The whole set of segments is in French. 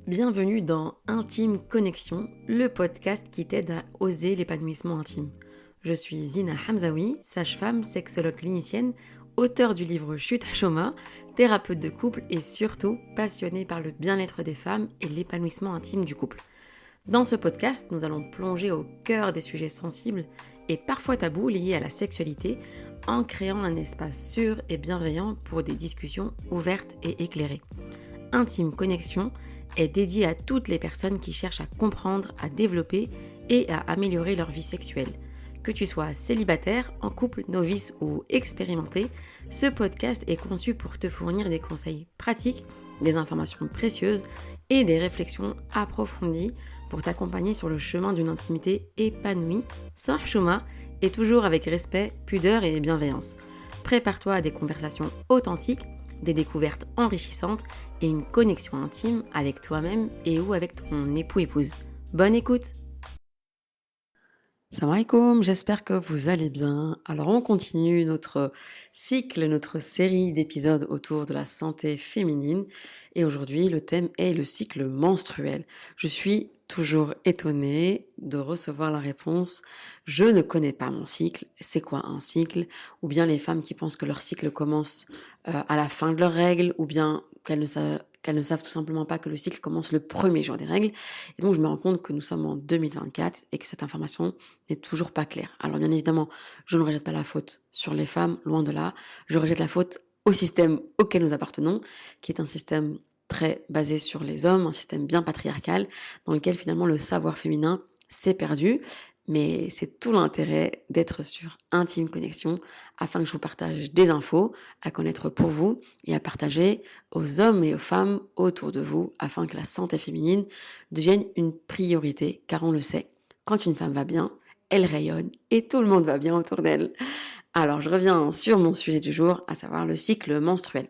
Bienvenue dans Intime Connexion, le podcast qui t'aide à oser l'épanouissement intime. Je suis Zina Hamzaoui, sage-femme, sexologue clinicienne, auteure du livre Chute Choma, thérapeute de couple et surtout passionnée par le bien-être des femmes et l'épanouissement intime du couple. Dans ce podcast, nous allons plonger au cœur des sujets sensibles et parfois tabous liés à la sexualité en créant un espace sûr et bienveillant pour des discussions ouvertes et éclairées. Intime Connexion est dédié à toutes les personnes qui cherchent à comprendre, à développer et à améliorer leur vie sexuelle. Que tu sois célibataire, en couple, novice ou expérimenté, ce podcast est conçu pour te fournir des conseils pratiques, des informations précieuses et des réflexions approfondies pour t'accompagner sur le chemin d'une intimité épanouie, sans chouma et toujours avec respect, pudeur et bienveillance. Prépare-toi à des conversations authentiques, des découvertes enrichissantes et une connexion intime avec toi-même et ou avec ton époux-épouse. Bonne écoute! Salam alaikum, j'espère que vous allez bien. Alors on continue notre cycle, notre série d'épisodes autour de la santé féminine et aujourd'hui le thème est le cycle menstruel. Je suis toujours étonnée de recevoir la réponse « Je ne connais pas mon cycle, c'est quoi un cycle ?» ou bien les femmes qui pensent que leur cycle commence à la fin de leurs règles ou bien qu'elles ne savent tout simplement pas que le cycle commence le premier jour des règles. Et donc je me rends compte que nous sommes en 2024 et que cette information n'est toujours pas claire. Alors bien évidemment, je ne rejette pas la faute sur les femmes, loin de là. Je rejette la faute au système auquel nous appartenons, qui est un système très basé sur les hommes, un système bien patriarcal, dans lequel finalement le savoir féminin s'est perdu. Mais c'est tout l'intérêt d'être sur Intime Connexion afin que je vous partage des infos à connaître pour vous et à partager aux hommes et aux femmes autour de vous afin que la santé féminine devienne une priorité, car on le sait, quand une femme va bien, elle rayonne et tout le monde va bien autour d'elle. Alors je reviens sur mon sujet du jour, à savoir le cycle menstruel.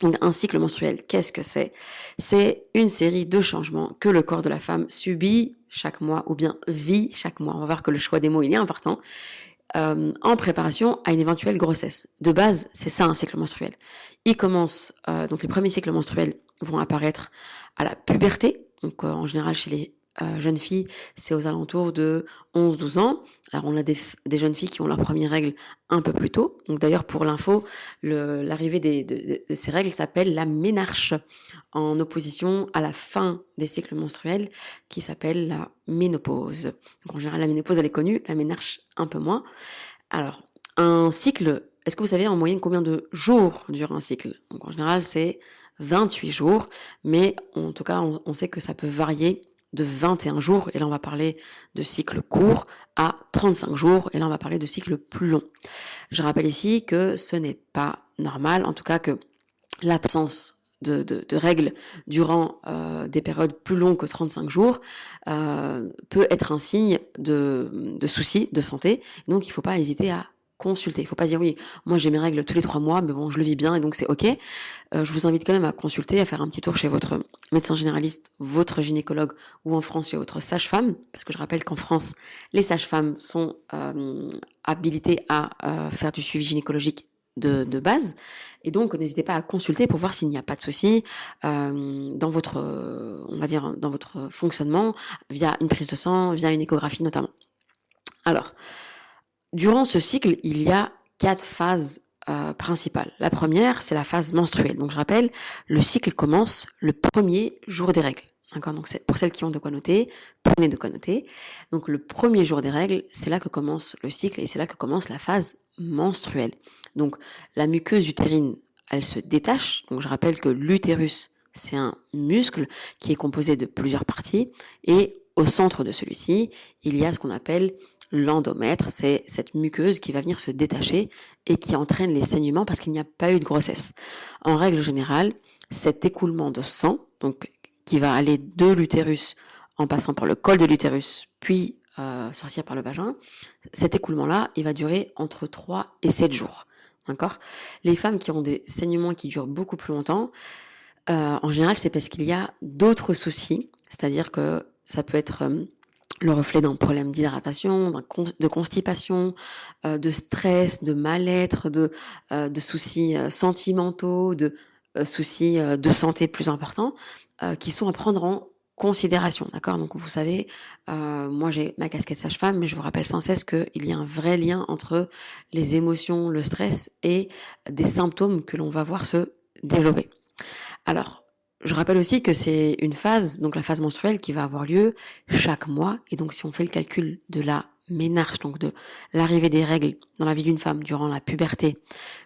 Donc un cycle menstruel, qu'est-ce que c'est ? C'est une série de changements que le corps de la femme subit chaque mois ou bien vit chaque mois. On va voir que le choix des mots il est important. En préparation à une éventuelle grossesse. De base, c'est ça un cycle menstruel. Il commence, donc les premiers cycles menstruels vont apparaître à la puberté. Donc en général chez les jeunes filles, c'est aux alentours de 11-12 ans. Alors on a des jeunes filles qui ont leurs premières règles un peu plus tôt. Donc d'ailleurs pour l'info, l'arrivée de ces règles s'appelle la ménarche, en opposition à la fin des cycles menstruels qui s'appelle la ménopause. Donc en général la ménopause elle est connue, la ménarche un peu moins. Alors un cycle, est-ce que vous savez en moyenne combien de jours dure un cycle ? Donc en général c'est 28 jours, mais en tout cas on sait que ça peut varier de 21 jours, et là on va parler de cycle court, à 35 jours, et là on va parler de cycle plus long. Je rappelle ici que ce n'est pas normal, en tout cas que l'absence de règles durant des périodes plus longues que 35 jours peut être un signe de soucis de santé, donc il ne faut pas hésiter à consulter. Il ne faut pas dire oui, moi j'ai mes règles tous les 3 mois, mais bon, je le vis bien et donc c'est ok. Je vous invite quand même à consulter, à faire un petit tour chez votre médecin généraliste, votre gynécologue ou en France chez votre sage-femme, parce que je rappelle qu'en France, les sages-femmes sont habilitées à faire du suivi gynécologique de base, et donc n'hésitez pas à consulter pour voir s'il n'y a pas de souci dans votre, on va dire, dans votre fonctionnement via une prise de sang, via une échographie notamment. Alors, durant ce cycle, il y a 4 phases principales. La première, c'est la phase menstruelle. Donc je rappelle, le cycle commence le premier jour des règles. D'accord ? Donc pour celles qui ont de quoi noter, prenez de quoi noter. Donc le premier jour des règles, c'est là que commence le cycle et c'est là que commence la phase menstruelle. Donc la muqueuse utérine, elle se détache. Donc je rappelle que l'utérus, c'est un muscle qui est composé de plusieurs parties et au centre de celui-ci, il y a ce qu'on appelle l'endomètre, c'est cette muqueuse qui va venir se détacher et qui entraîne les saignements parce qu'il n'y a pas eu de grossesse. En règle générale, cet écoulement de sang, donc qui va aller de l'utérus en passant par le col de l'utérus, puis sortir par le vagin, cet écoulement-là, il va durer entre 3 et 7 jours. D'accord ? Les femmes qui ont des saignements qui durent beaucoup plus longtemps, en général, c'est parce qu'il y a d'autres soucis, c'est-à-dire que ça peut être le reflet d'un problème d'hydratation, de constipation, de stress, de mal-être, de soucis sentimentaux, soucis, de santé plus importants, qui sont à prendre en considération, d'accord? Donc vous savez, moi j'ai ma casquette sage-femme, mais je vous rappelle sans cesse qu'il y a un vrai lien entre les émotions, le stress et des symptômes que l'on va voir se développer. Alors, je rappelle aussi que c'est une phase, donc la phase menstruelle, qui va avoir lieu chaque mois. Et donc, si on fait le calcul de la ménarche, donc de l'arrivée des règles dans la vie d'une femme durant la puberté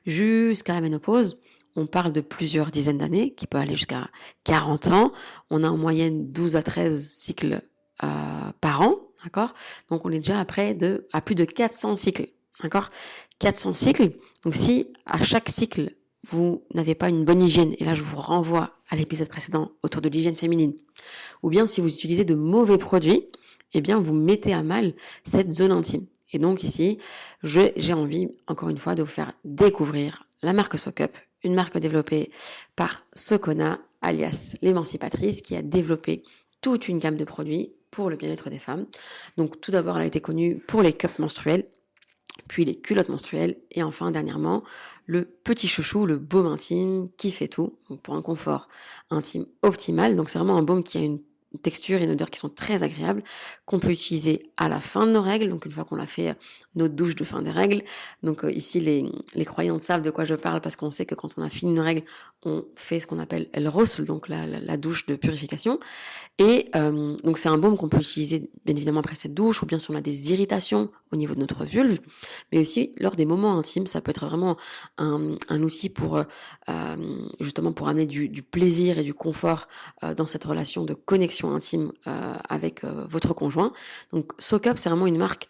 jusqu'à la ménopause, on parle de plusieurs dizaines d'années, qui peut aller jusqu'à 40 ans. On a en moyenne 12 à 13 cycles par an, d'accord? Donc, on est déjà à plus de 400 cycles, d'accord? 400 cycles. Donc, si à chaque cycle, vous n'avez pas une bonne hygiène, et là je vous renvoie à l'épisode précédent autour de l'hygiène féminine, ou bien si vous utilisez de mauvais produits, eh bien vous mettez à mal cette zone intime. Et donc ici, j'ai envie, encore une fois, de vous faire découvrir la marque SoCup, une marque développée par Socona, alias l'émancipatrice, qui a développé toute une gamme de produits pour le bien-être des femmes. Donc tout d'abord, elle a été connue pour les cups menstruels, puis les culottes menstruelles, et enfin, dernièrement, le petit chouchou, le baume intime qui fait tout, donc pour un confort intime optimal. Donc c'est vraiment un baume qui a une texture et une odeur qui sont très agréables, qu'on peut utiliser à la fin de nos règles, donc une fois qu'on a fait notre douche de fin des règles. Donc ici, les croyantes savent de quoi je parle, parce qu'on sait que quand on a fini nos règles, on fait ce qu'on appelle el rosl, donc la douche de purification. Et donc c'est un baume qu'on peut utiliser bien évidemment après cette douche, ou bien si on a des irritations au niveau de notre vulve, mais aussi lors des moments intimes. Ça peut être vraiment un outil pour justement pour amener du plaisir et du confort dans cette relation de connexion intime avec votre conjoint. Donc SoCup, c'est vraiment une marque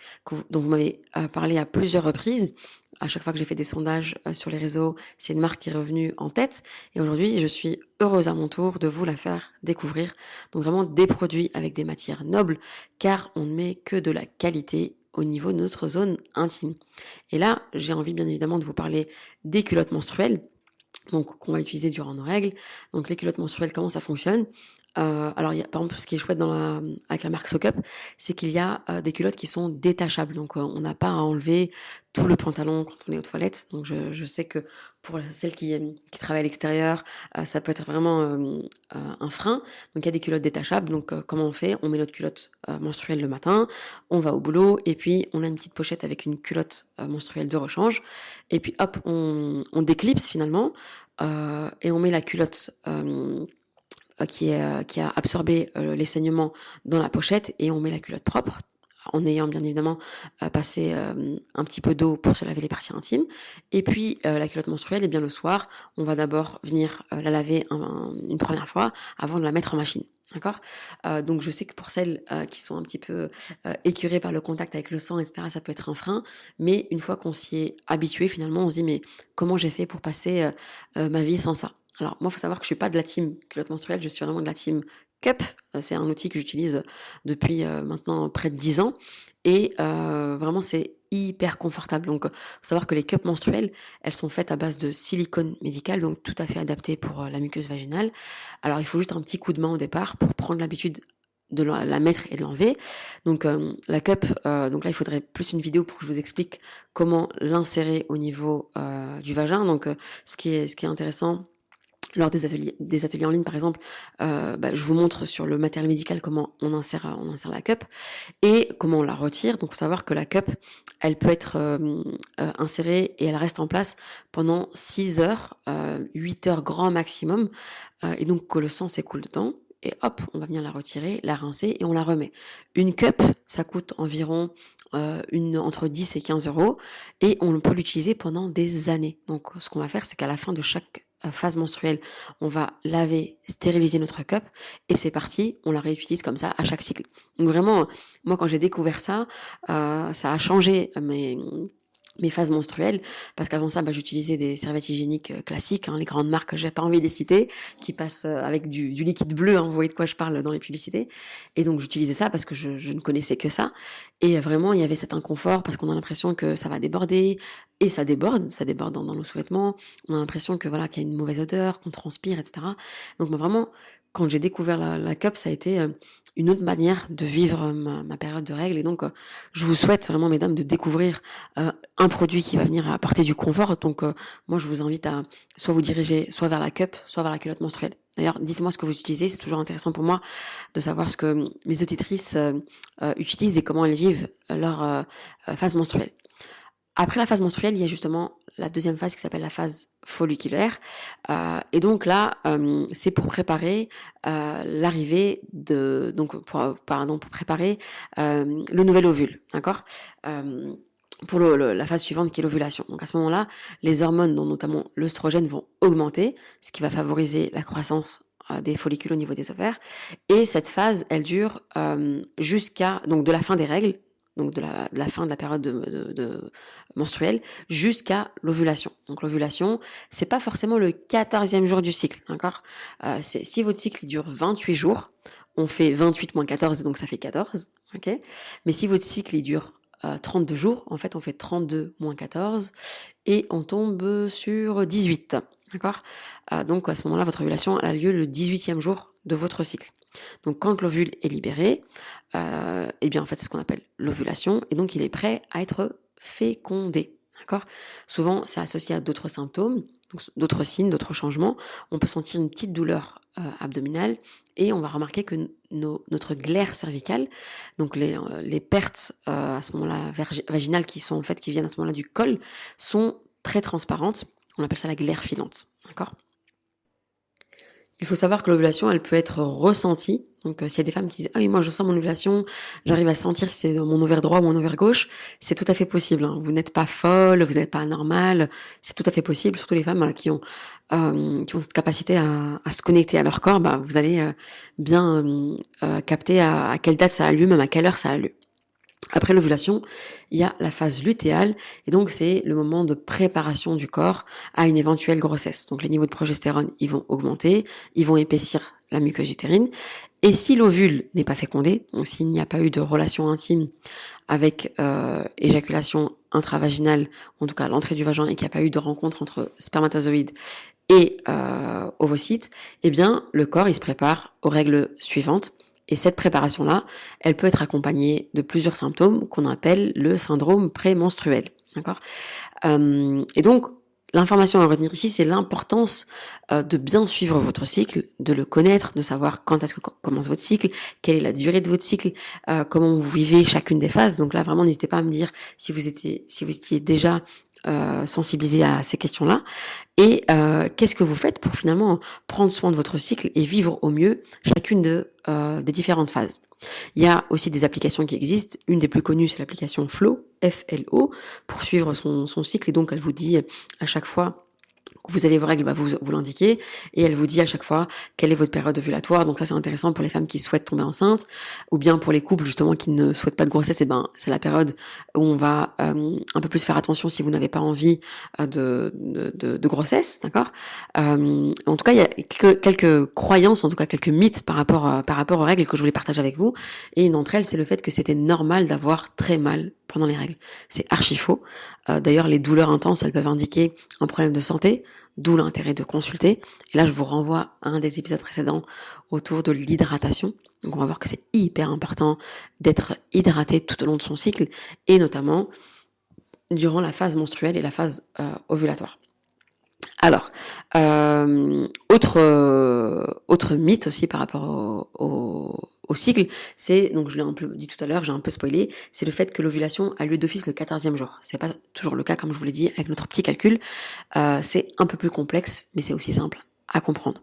dont vous m'avez parlé à plusieurs reprises. À chaque fois que j'ai fait des sondages sur les réseaux, c'est une marque qui est revenue en tête. Et aujourd'hui, je suis heureuse à mon tour de vous la faire découvrir. Donc vraiment des produits avec des matières nobles, car on ne met que de la qualité au niveau de notre zone intime. Et là, j'ai envie bien évidemment de vous parler des culottes menstruelles, donc qu'on va utiliser durant nos règles. Donc les culottes menstruelles, comment ça fonctionne? Alors il y a, par exemple, ce qui est chouette avec la marque SoCup, c'est qu'il y a des culottes qui sont détachables. Donc on n'a pas à enlever tout le pantalon quand on est aux toilettes. Donc je sais que pour celles qui travaillent à l'extérieur, ça peut être vraiment un frein. Donc il y a des culottes détachables. Donc comment on fait? On met notre culotte menstruelle le matin, on va au boulot, et puis on a une petite pochette avec une culotte menstruelle de rechange. Et puis hop, on déclipse finalement, et on met la culotte qui a absorbé les saignements dans la pochette, et on met la culotte propre, en ayant bien évidemment passé un petit peu d'eau pour se laver les parties intimes. Et puis la culotte menstruelle, et bien le soir, on va d'abord venir la laver une première fois avant de la mettre en machine. D'accord? Donc je sais que pour celles qui sont un petit peu écœurées par le contact avec le sang, etc., ça peut être un frein. Mais une fois qu'on s'y est habitué, finalement, on se dit, mais comment j'ai fait pour passer ma vie sans ça? Alors moi, il faut savoir que je suis pas de la team culotte menstruelle, je suis vraiment de la team Cup. C'est un outil que j'utilise depuis maintenant près de 10 ans, et vraiment c'est hyper confortable. Donc faut savoir que les cups menstruelles, elles sont faites à base de silicone médical, donc tout à fait adapté pour la muqueuse vaginale. Alors il faut juste un petit coup de main au départ pour prendre l'habitude de la mettre et de l'enlever. Donc la cup, donc là il faudrait plus une vidéo pour que je vous explique comment l'insérer au niveau du vagin. Donc ce qui est intéressant lors des ateliers en ligne, par exemple, je vous montre sur le matériel médical comment on insère la cup et comment on la retire. Donc, il faut savoir que la cup, elle peut être insérée et elle reste en place pendant 6 heures, 8 heures grand maximum, et donc que le sang s'écoule dedans. Et hop, on va venir la retirer, la rincer et on la remet. Une cup, ça coûte environ entre 10 et 15 euros, et on peut l'utiliser pendant des années. Donc, ce qu'on va faire, c'est qu'à la fin de chaque phase menstruelle, on va laver, stériliser notre cup, et c'est parti, on la réutilise comme ça à chaque cycle. Donc vraiment, moi quand j'ai découvert ça, ça a changé mes phases menstruelles, parce qu'avant ça, j'utilisais des serviettes hygiéniques classiques, les grandes marques, j'ai pas envie de les citer, qui passent avec du liquide bleu, vous voyez de quoi je parle dans les publicités. Et donc j'utilisais ça parce que je ne connaissais que ça, et vraiment il y avait cet inconfort parce qu'on a l'impression que ça va déborder, et ça déborde dans nos sous-vêtements. On a l'impression que voilà, qu'il y a une mauvaise odeur, qu'on transpire, etc. Donc vraiment, quand j'ai découvert la cup, ça a été, une autre manière de vivre ma période de règles et donc, je vous souhaite vraiment mesdames de découvrir, un produit qui va venir apporter du confort donc, moi je vous invite à soit vous diriger soit vers la cup, soit vers la culotte menstruelle. D'ailleurs, dites-moi ce que vous utilisez, c'est toujours intéressant pour moi de savoir ce que mes auditrices, utilisent et comment elles vivent leur, phase menstruelle. Après la phase menstruelle, il y a justement la deuxième phase qui s'appelle la phase folliculaire. Et donc là, c'est pour préparer l'arrivée de donc pour préparer le nouvel ovule, d'accord. Pour la phase suivante qui est l'ovulation. Donc à ce moment-là, les hormones, dont notamment l'œstrogène, vont augmenter, ce qui va favoriser la croissance des follicules au niveau des ovaires. Et cette phase, elle dure jusqu'à donc de la fin des règles, donc de la fin de la période de menstruelle jusqu'à l'ovulation. Donc l'ovulation, c'est pas forcément le 14e jour du cycle, d'accord. Si votre cycle il dure 28 jours, on fait 28 moins 14, donc ça fait 14, ok. Mais si votre cycle il dure 32 jours, en fait on fait 32 moins 14 et on tombe sur 18, d'accord. Donc à ce moment-là, votre ovulation a lieu le 18e jour de votre cycle. Donc quand l'ovule est libéré, eh bien en fait c'est ce qu'on appelle l'ovulation et donc il est prêt à être fécondé, d'accord. Souvent c'est associé à d'autres symptômes, donc d'autres signes, d'autres changements. On peut sentir une petite douleur abdominale et on va remarquer que notre glaire cervicale, donc les pertes à ce moment-là vaginales qui viennent à ce moment-là du col, sont très transparentes. On appelle ça la glaire filante, d'accord. Il faut savoir que l'ovulation, elle peut être ressentie. Donc, s'il y a des femmes qui disent « Ah oui, moi je sens mon ovulation, j'arrive à sentir si c'est dans mon ovaire droit ou mon ovaire gauche », c'est tout à fait possible. Hein. Vous n'êtes pas folle, vous n'êtes pas anormale, c'est tout à fait possible. Surtout les femmes voilà, qui ont cette capacité à se connecter à leur corps, bah, vous allez bien capter à quelle date ça a lieu, même à quelle heure ça a lieu. Après l'ovulation, il y a la phase lutéale et donc c'est le moment de préparation du corps à une éventuelle grossesse. Donc les niveaux de progestérone, ils vont augmenter, ils vont épaissir la muqueuse utérine et si l'ovule n'est pas fécondé, donc s'il n'y a pas eu de relation intime avec éjaculation intravaginale, en tout cas à l'entrée du vagin et qu'il n'y a pas eu de rencontre entre spermatozoïdes et ovocytes, eh bien le corps il se prépare aux règles suivantes. Et cette préparation-là, elle peut être accompagnée de plusieurs symptômes qu'on appelle le syndrome prémenstruel. D'accord. Et donc, l'information à retenir ici, c'est l'importance de bien suivre votre cycle, de le connaître, de savoir quand est-ce que commence votre cycle, quelle est la durée de votre cycle, comment vous vivez chacune des phases. Donc là, vraiment, n'hésitez pas à me dire si vous étiez déjà sensibilisé à ces questions-là. Et qu'est-ce que vous faites pour finalement prendre soin de votre cycle et vivre au mieux chacune des différentes phases. Il y a aussi des applications qui existent. Une des plus connues, c'est l'application Flow, F-L-O, pour suivre son cycle. Et donc, elle vous dit à chaque fois que vous avez vos règles, bah vous l'indiquez, et elle vous dit à chaque fois quelle est votre période ovulatoire. Donc ça, c'est intéressant pour les femmes qui souhaitent tomber enceintes, ou bien pour les couples justement qui ne souhaitent pas de grossesse. Et ben, c'est la période où on va un peu plus faire attention si vous n'avez pas envie de grossesse, d'accord. En tout cas, il y a quelques croyances, en tout cas quelques mythes par rapport aux règles que je voulais partager avec vous. Et une d'entre elles, c'est le fait que c'était normal d'avoir très mal pendant les règles. C'est archi faux. D'ailleurs, les douleurs intenses, elles peuvent indiquer un problème de santé, d'où l'intérêt de consulter. Et là, je vous renvoie à un des épisodes précédents autour de l'hydratation. Donc, on va voir que c'est hyper important d'être hydraté tout au long de son cycle, et notamment durant la phase menstruelle et la phase ovulatoire. Alors, autre mythe aussi par rapport au cycle, c'est, donc je l'ai un peu dit tout à l'heure, j'ai un peu spoilé, c'est le fait que l'ovulation a lieu d'office le 14e jour. C'est pas toujours le cas, comme je vous l'ai dit, avec notre petit calcul. C'est un peu plus complexe, mais c'est aussi simple à comprendre.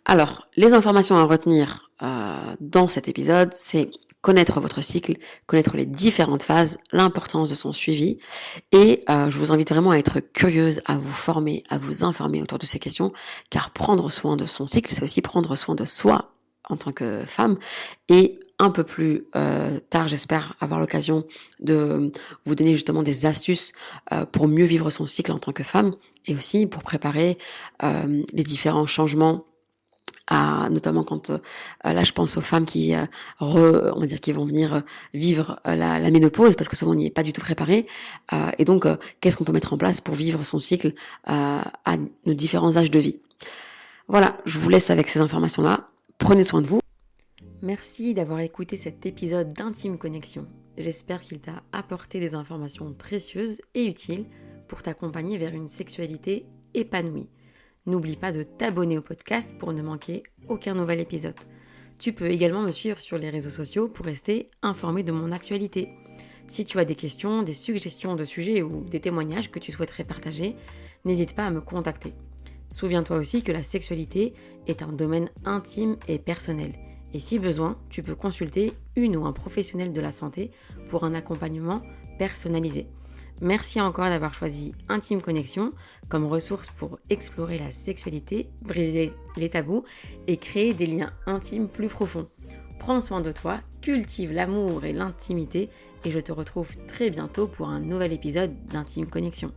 Alors, les informations à retenir dans cet épisode, c'est connaître votre cycle, connaître les différentes phases, l'importance de son suivi. Et je vous invite vraiment à être curieuse, à vous former, à vous informer autour de ces questions, car prendre soin de son cycle, c'est aussi prendre soin de soi en tant que femme. Et un peu plus tard, j'espère avoir l'occasion de vous donner justement des astuces pour mieux vivre son cycle en tant que femme, et aussi pour préparer les différents changements, notamment quand là je pense aux femmes qui on va dire qui vont venir vivre la ménopause, parce que souvent on n'y est pas du tout préparé, et donc qu'est-ce qu'on peut mettre en place pour vivre son cycle à nos différents âges de vie. Voilà, je vous laisse avec ces informations là. Prenez soin de vous. Merci d'avoir écouté cet épisode d'Intime Connexion. J'espère qu'il t'a apporté des informations précieuses et utiles pour t'accompagner vers une sexualité épanouie. N'oublie pas de t'abonner au podcast pour ne manquer aucun nouvel épisode. Tu peux également me suivre sur les réseaux sociaux pour rester informé de mon actualité. Si tu as des questions, des suggestions de sujets ou des témoignages que tu souhaiterais partager, n'hésite pas à me contacter. Souviens-toi aussi que la sexualité est un domaine intime et personnel. Et si besoin, tu peux consulter une ou un professionnel de la santé pour un accompagnement personnalisé. Merci encore d'avoir choisi Intime Connexion comme ressource pour explorer la sexualité, briser les tabous et créer des liens intimes plus profonds. Prends soin de toi, cultive l'amour et l'intimité et je te retrouve très bientôt pour un nouvel épisode d'Intime Connexion.